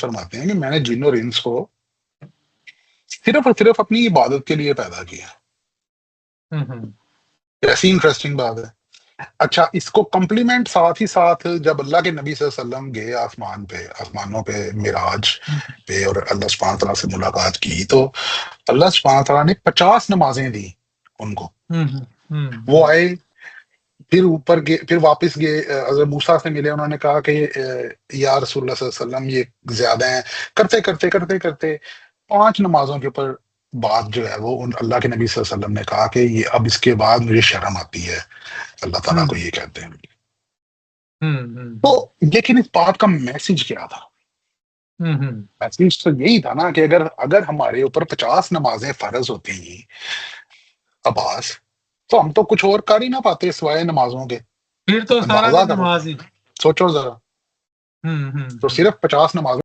फरमाते हैं कि मैंने जिन और इंस को सिर्फ और सिर्फ अपनी इबादत के लिए पैदा किया। ऐसी इंटरेस्टिंग बात है। अच्छा, इसको कॉम्प्लीमेंट साथ ही साथ जब अल्लाह के नबी सल्लल्लाहु अलैहि वसल्लम गए आसमान पे, आसमानों पे मिराज पे और अल्लाह सुब्हानहू व तआला से मुलाकात की, तो अल्लाह सुब्हानहू व तआला ने 50 नमाजें दी उनको। वो आए, फिर ऊपर गए, फिर वापस गए, हज़रत मूसा से मिले, उन्होंने कहा कि या रसूलुल्लाह सल्लल्लाहु अलैहि वसल्लम ये ज़्यादा हैं। करते 5 नमाज़ों के ऊपर बात जो है वो उन अल्लाह के नबी सल्लल्लाहु अलैहि वसल्लम ने कहा कि ये अब इसके बाद मुझे शर्म आती है, अल्लाह ताला को ये कहते हैं। तो लेकिन इस बात का मैसेज क्या था? मैसेज तो यही था ना कि अगर अगर हमारे ऊपर 50 नमाज़ें फ़र्ज़ होती अब्बास, तो हम तो कुछ और कर ही ना पाते सिवाय नमाज़ों के। फिर तो सारा अंदाज़ा दिन करो, नमाज ही। सोचो ज़रा। तो सिर्फ 50 नमाज़ें